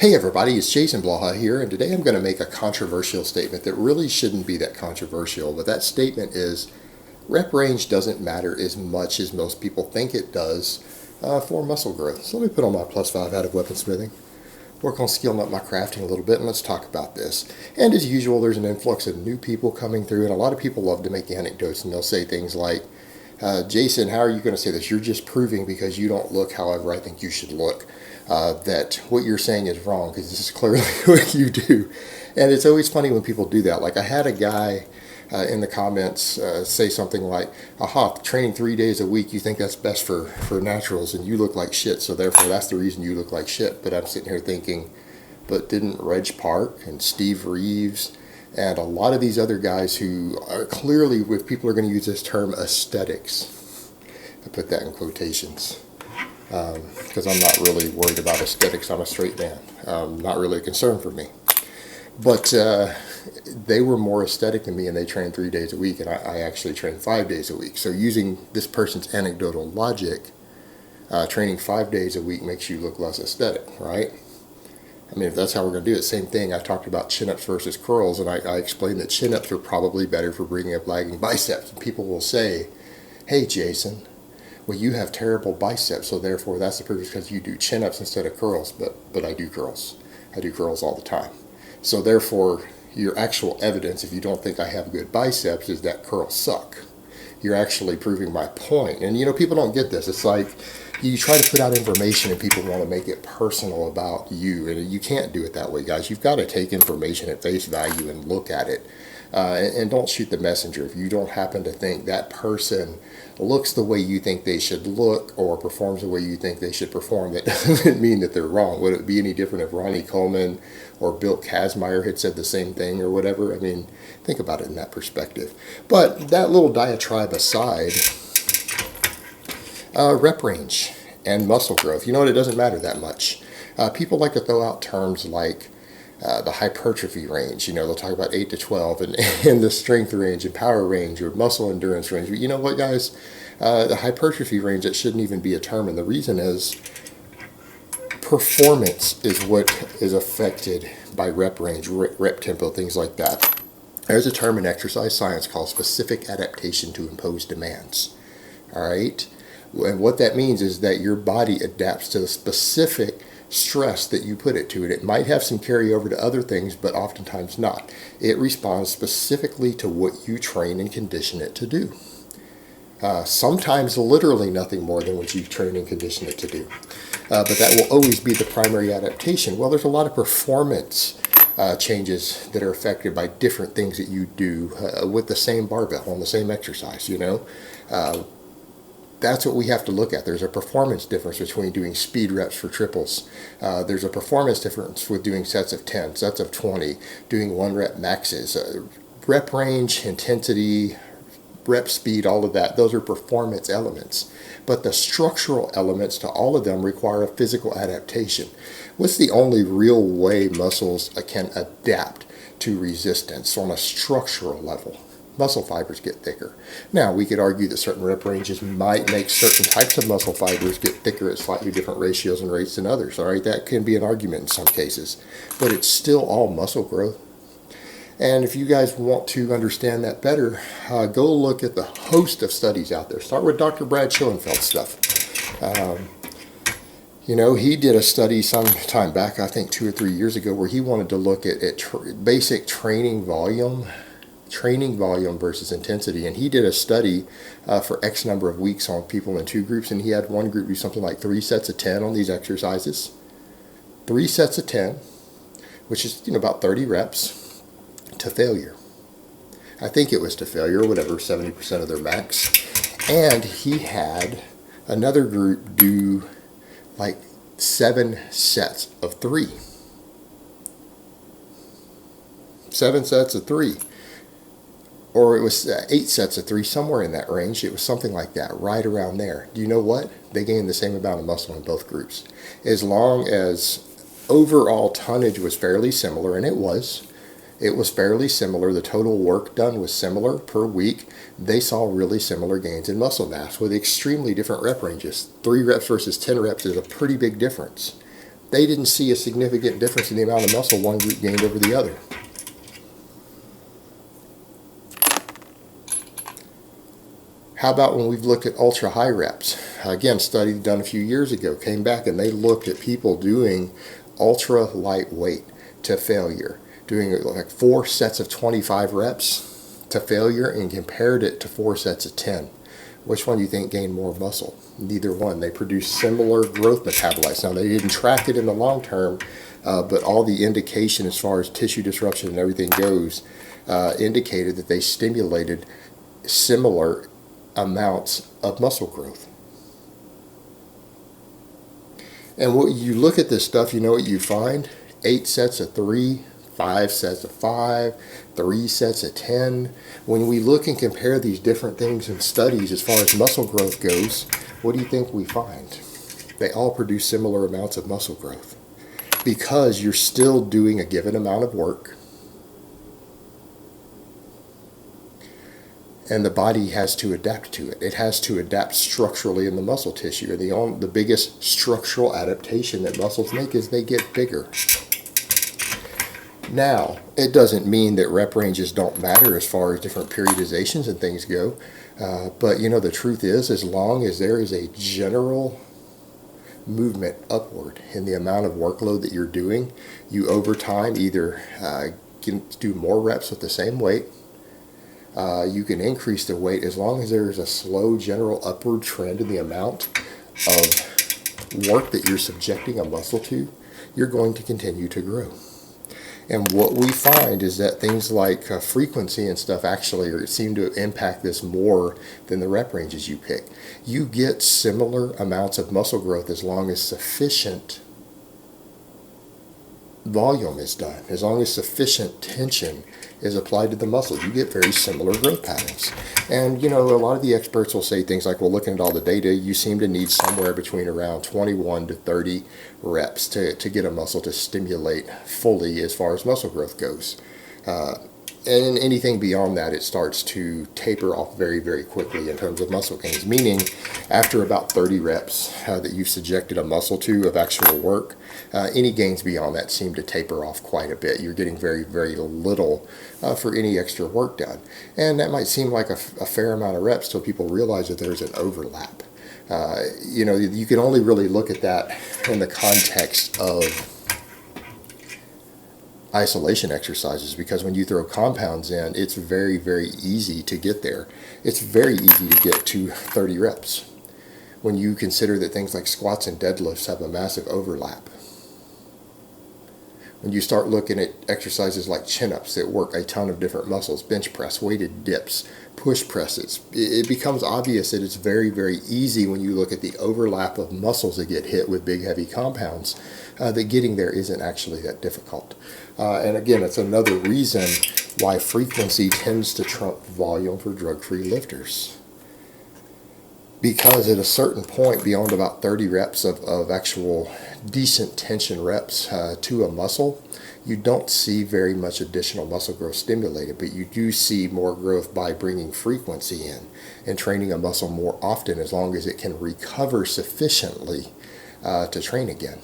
Hey everybody, it's Jason Blaha here, and today I'm going to make a controversial statement that really shouldn't be that controversial, but that statement is rep range doesn't matter as much as most people think it does for muscle growth. So let me put on my +5 out of weaponsmithing, work on skilling up my crafting a little bit, and let's talk about this. And as usual, there's an influx of new people coming through, and a lot of people love to make anecdotes, and they'll say things like, Jason, how are you going to say this? You're just proving because you don't look however I think you should look. That what you're saying is wrong because this is clearly what you do. And it's always funny when people do that. Like I had a guy in the comments say something like, aha, training 3 days a week, you think that's best for naturals and you look like shit, so therefore that's the reason you look like shit. But I'm sitting here thinking, but didn't Reg Park and Steve Reeves and a lot of these other guys who are clearly, if people are going to use this term, aesthetics, I put that in quotations, because I'm not really worried about aesthetics. I'm a straight man. Not really a concern for me. But they were more aesthetic than me, and they trained 3 days a week, and I actually train 5 days a week. So using this person's anecdotal logic, training 5 days a week makes you look less aesthetic, right? I mean, if that's how we're going to do it, same thing. I talked about chin-ups versus curls, and I explained that chin-ups are probably better for bringing up lagging biceps. And people will say, hey, Jason, well, you have terrible biceps, so therefore that's the purpose because you do chin-ups instead of curls, but I do curls. I do curls all the time. So therefore, your actual evidence, if you don't think I have good biceps, is that curls suck. You're actually proving my point. And, you know, people don't get this. It's like you try to put out information and people want to make it personal about you, and you can't do it that way, guys. You've got to take information at face value and look at it. And don't shoot the messenger. If you don't happen to think that person looks the way you think they should look or performs the way you think they should perform, that doesn't mean that they're wrong. Would it be any different if Ronnie Coleman or Bill Kazmaier had said the same thing or whatever? I mean, think about it in that perspective. But that little diatribe aside, rep range and muscle growth, you know what, it doesn't matter that much. People like to throw out terms like the hypertrophy range. You know, they'll talk about 8 to 12 and the strength range and power range or muscle endurance range. But you know what, guys? The hypertrophy range, that shouldn't even be a term. And the reason is performance is what is affected by rep range, rep tempo, things like that. There's a term in exercise science called specific adaptation to imposed demands. All right? And what that means is that your body adapts to the specific stress that you put it to it. It might have some carryover to other things, but oftentimes not. It responds specifically to what you train and condition it to do. Sometimes literally nothing more than what you train and condition it to do. But that will always be the primary adaptation. Well, there's a lot of performance changes that are affected by different things that you do with the same barbell on the same exercise, you know. That's what we have to look at. There's a performance difference between doing speed reps for triples. There's a performance difference with doing sets of 10, sets of 20, doing 1-rep maxes. Rep range, intensity, rep speed, all of that, those are performance elements. But the structural elements to all of them require a physical adaptation. What's the only real way muscles can adapt to resistance on a structural level? Muscle fibers get thicker. Now, we could argue that certain rep ranges might make certain types of muscle fibers get thicker at slightly different ratios and rates than others. All right, that can be an argument in some cases, but it's still all muscle growth. And if you guys want to understand that better, go look at the host of studies out there. Start with Dr. Brad Schoenfeld stuff. You know, he did a study some time back, I think 2 or 3 years ago, where he wanted to look at basic training volume versus intensity, and he did a study for X number of weeks on people in 2 groups, and he had one group do something like 3 sets of 10 on these exercises, 3 sets of 10, which is, you know, about 30 reps, to failure. I think it was to failure, whatever, 70% of their max. And he had another group do like 7 sets of 3. 7 sets of 3. Or it was 8 sets of 3, somewhere in that range. It was something like that, right around there. Do you know what? They gained the same amount of muscle in both groups. As long as overall tonnage was fairly similar, and it was fairly similar, the total work done was similar per week, they saw really similar gains in muscle mass with extremely different rep ranges. 3 reps versus 10 reps is a pretty big difference. they didn't see a significant difference in the amount of muscle one group gained over the other. How about when we've looked at ultra high reps? Again, study done a few years ago came back and they looked at people doing ultra lightweight to failure, doing like 4 sets of 25 reps to failure, and compared it to 4 sets of 10. Which one do you think gained more muscle? Neither one. They produced similar growth metabolites. Now, they didn't track it in the long term, but all the indication as far as tissue disruption and everything goes indicated that they stimulated similar amounts of muscle growth. And when you look at this stuff, you know what you find? 8 sets of 3, 5 sets of 5, 3 sets of 10. When we look and compare these different things in studies as far as muscle growth goes, what do you think we find? They all produce similar amounts of muscle growth because you're still doing a given amount of work, and the body has to adapt to it. It has to adapt structurally in the muscle tissue. And the biggest structural adaptation that muscles make is they get bigger. Now, it doesn't mean that rep ranges don't matter as far as different periodizations and things go. But you know, the truth is, as long as there is a general movement upward in the amount of workload that you're doing, you over time either can do more reps with the same weight. You can increase the weight as long as there's a slow general upward trend in the amount of work that you're subjecting a muscle to, you're going to continue to grow. And what we find is that things like frequency and stuff actually seem to impact this more than the rep ranges you pick. You get similar amounts of muscle growth as long as sufficient volume is done, as long as sufficient tension is applied to the muscle. You get very similar growth patterns. And you know, a lot of the experts will say things like, well, looking at all the data, you seem to need somewhere between around 21 to 30 reps to get a muscle to stimulate fully as far as muscle growth goes. And anything beyond that, it starts to taper off very, very quickly in terms of muscle gains. Meaning, after about 30 reps that you've subjected a muscle to of actual work, any gains beyond that seem to taper off quite a bit. You're getting very, very little for any extra work done. And that might seem like a fair amount of reps till people realize that there's an overlap. You know, you can only really look at that in the context of isolation exercises, because when you throw compounds in, it's very, very easy to get there. It's very easy to get to 30 reps when you consider that things like squats and deadlifts have a massive overlap. When you start looking at exercises like chin-ups that work a ton of different muscles, bench press, weighted dips, push presses, it becomes obvious that it's very, very easy when you look at the overlap of muscles that get hit with big, heavy compounds, that getting there isn't actually that difficult. And again, it's another reason why frequency tends to trump volume for drug-free lifters. Because at a certain point, beyond about 30 reps of actual decent tension reps to a muscle, you don't see very much additional muscle growth stimulated, but you do see more growth by bringing frequency in and training a muscle more often, as long as it can recover sufficiently to train again.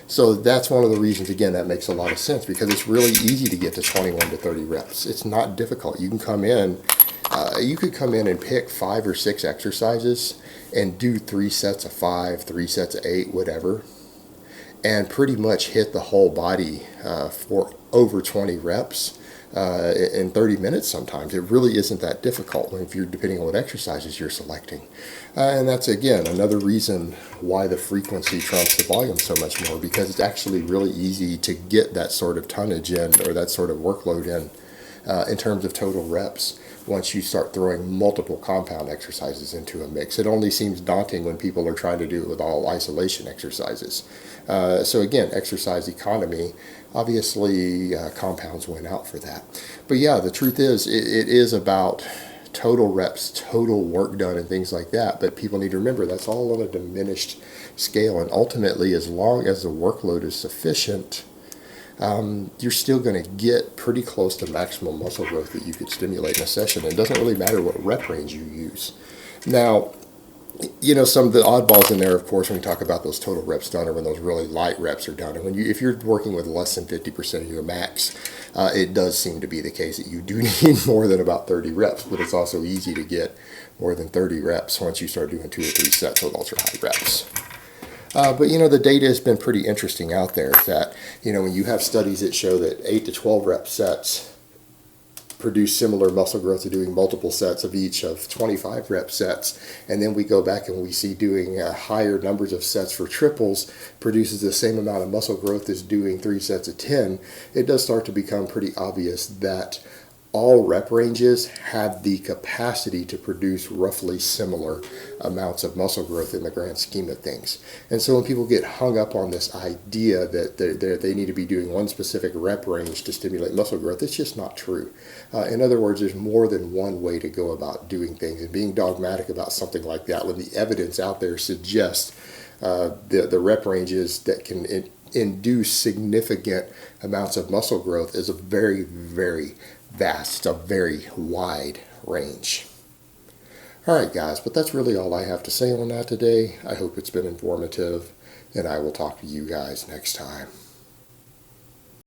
So that's one of the reasons, again, that makes a lot of sense, because it's really easy to get to 21 to 30 reps. It's not difficult. You can come in, you could come in and pick 5 or 6 exercises and do 3 sets of 5, 3 sets of 8, whatever, and pretty much hit the whole body for over 20 reps in 30 minutes sometimes. It really isn't that difficult if you're depending on what exercises you're selecting. And that's, again, another reason why the frequency trumps the volume so much more, because it's actually really easy to get that sort of tonnage in, or that sort of workload in terms of total reps, once you start throwing multiple compound exercises into a mix. It only seems daunting when people are trying to do it with all isolation exercises. So again, exercise economy, obviously compounds went out for that. But yeah, the truth is, it is about total reps, total work done, and things like that. But people need to remember that's all on a diminished scale. And ultimately, as long as the workload is sufficient, you're still going to get pretty close to maximum muscle growth that you could stimulate in a session. It doesn't really matter what rep range you use. Now, You know, some of the oddballs in there, of course, when we talk about those total reps done, are when those really light reps are done. And if you're working with less than 50% of your max, it does seem to be the case that you do need more than about 30 reps. But it's also easy to get more than 30 reps once you start doing 2 or 3 sets with ultra high reps. But you know, the data has been pretty interesting out there. That, you know, when you have studies that show that 8 to 12 rep sets produce similar muscle growth to doing multiple sets of each of 25 rep sets, and then we go back and we see doing higher numbers of sets for triples produces the same amount of muscle growth as doing 3 sets of 10, it does start to become pretty obvious that all rep ranges have the capacity to produce roughly similar amounts of muscle growth in the grand scheme of things. And so when people get hung up on this idea that they need to be doing one specific rep range to stimulate muscle growth, it's just not true. In other words, there's more than one way to go about doing things, and being dogmatic about something like that when the evidence out there suggests the rep ranges that can induce significant amounts of muscle growth is a very, very vast, a very wide range. Alright guys, but that's really all I have to say on that today. I hope it's been informative, and I will talk to you guys next time.